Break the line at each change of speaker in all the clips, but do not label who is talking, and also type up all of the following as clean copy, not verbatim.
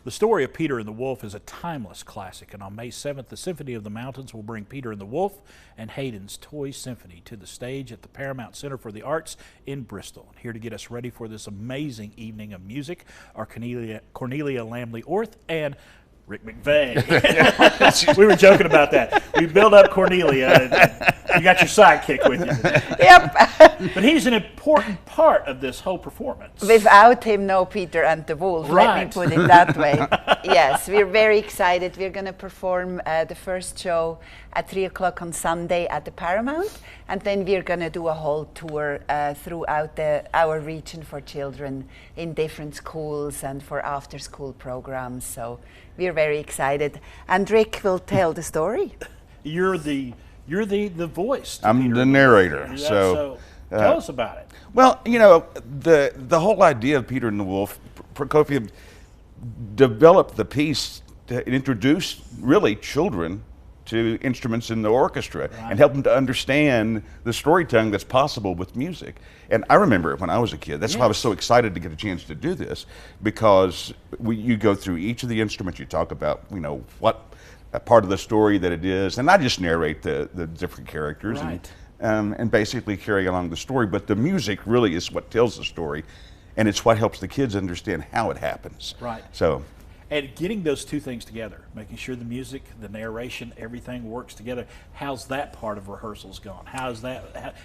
The story of Peter and the Wolf is a timeless classic, and on May 7th, the Symphony of the Mountains will bring Peter and the Wolf and Haydn's Toy Symphony to the stage at the Paramount Center for the Arts in Bristol. And here to get us ready for this amazing evening of music are Cornelia Laemmli Orth and Rick McVey. We were joking about that. We build up Cornelia, and you got your sidekick with you today.
Yep.
But he's an important part of this whole performance.
Without him, no Peter and the Wolf,
Right.
let me put it that way. Yes, we're very excited. We're going to perform the first show at 3 o'clock on Sunday at the Paramount, and then we're going to do a whole tour throughout our region for children in different schools and for after-school programs. So we're very excited. And Rick will tell the story.
You're the voice.
I'm
Peter
the narrator. So
tell us about it.
Well, you know, the whole idea of Peter and the Wolf, Prokofiev developed the piece to introduce really children to instruments in the orchestra and help them to understand the storytelling that's possible with music. And I remember it when I was a kid. That's why I was so excited to get a chance to do this, because you go through each of the instruments, you talk about, you know, what a part of the story that it is, and I just narrate the different characters and basically carry along the story. But the music really is what tells the story, and it's what helps the kids understand how it happens.
Right.
So.
And getting those two things together, making sure the music, the narration, everything works together. How's that part of rehearsals gone? How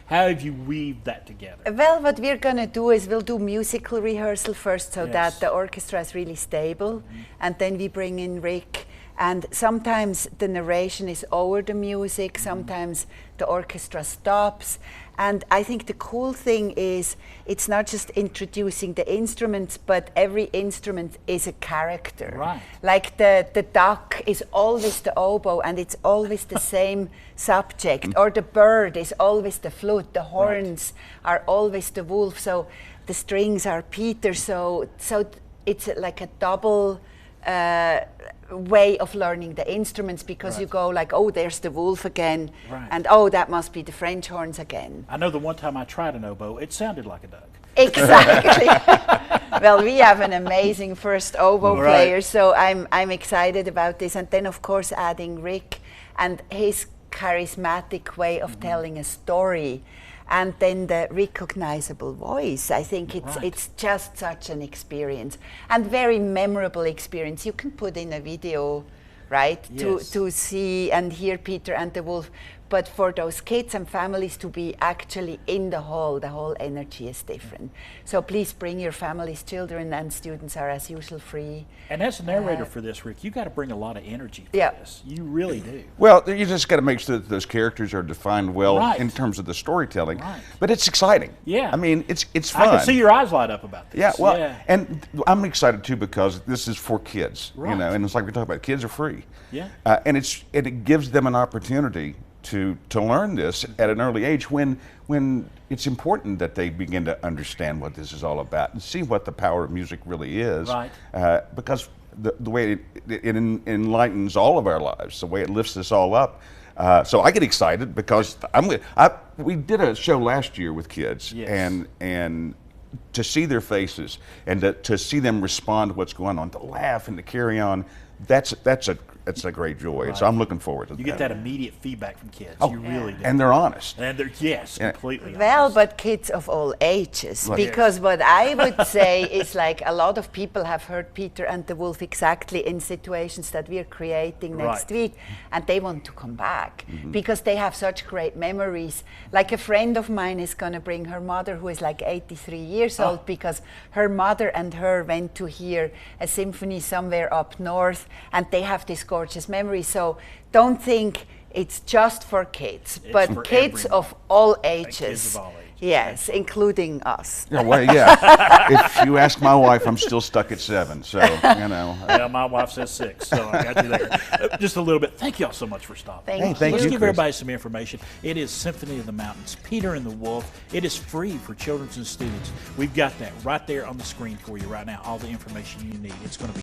have you weaved that together?
Well, what we're going to do is we'll do musical rehearsal first so that the orchestra is really stable, and then we bring in Rick. And sometimes the narration is over the music, sometimes the orchestra stops. And I think the cool thing is it's not just introducing the instruments, but every instrument is a character.
Right.
Like the duck is always the oboe and it's always the same subject, or the bird is always the flute, the horns are always the wolf, so the strings are Peter, so it's like a double way of learning the instruments, because you go like, oh, there's the wolf again, and oh, that must be the French horns again.
I know the one time I tried an oboe, it sounded like a duck.
Exactly. Well, we have an amazing first oboe player, so I'm excited about this. And then, of course, adding Rick and his charismatic way of telling a story, and then the recognizable voice. I think it's just such an experience, and very memorable experience. You can put in a video, right, to see and hear Peter and the Wolf. But for those kids and families to be actually in the whole energy is different. So please bring your families. Children and students are, as usual, free.
And as a narrator for this, Rick, you got to bring a lot of energy to this. You really do.
Well, you just got to make sure that those characters are defined well in terms of the storytelling. But it's exciting. Yeah. I mean, it's fun.
I can see your eyes light up about this.
Yeah. Well, and I'm excited too, because this is for kids. You know, and it's like we talk about, kids are free. Yeah. And it gives them an opportunity to learn this at an early age, when it's important that they begin to understand what this is all about and see what the power of music really is. Right. Because the way it enlightens all of our lives, the way it lifts us all up. So I get excited because we did a show last year with kids, and to see their faces and to see them respond to what's going on, to laugh and to carry on, that's a great joy. So I'm looking forward to that.
You get that immediate feedback from kids. You really do.
And they're honest.
And they're, completely honest.
Well, but kids of all ages. Because what I would say is, like, a lot of people have heard Peter and the Wolf exactly in situations that we're creating next week, and they want to come back because they have such great memories. Like, a friend of mine is going to bring her mother, who is like 83 years old, because her mother and her went to hear a symphony somewhere up north, and they have this gorgeous memory. So don't think it's just for kids, but for kids of all ages.
Kids of all ages.
Yes, including us.
Yeah, well, if you ask my wife, I'm still stuck at 7, so, you know.
Yeah, my wife says 6, so I got you there. Just a little bit. Thank y'all so much for stopping.
Thank you.
Let's give everybody some information. It is Symphony of the Mountains, Peter and the Wolf. It is free for children and students. We've got that right there on the screen for you right now, all the information you need. It's going to be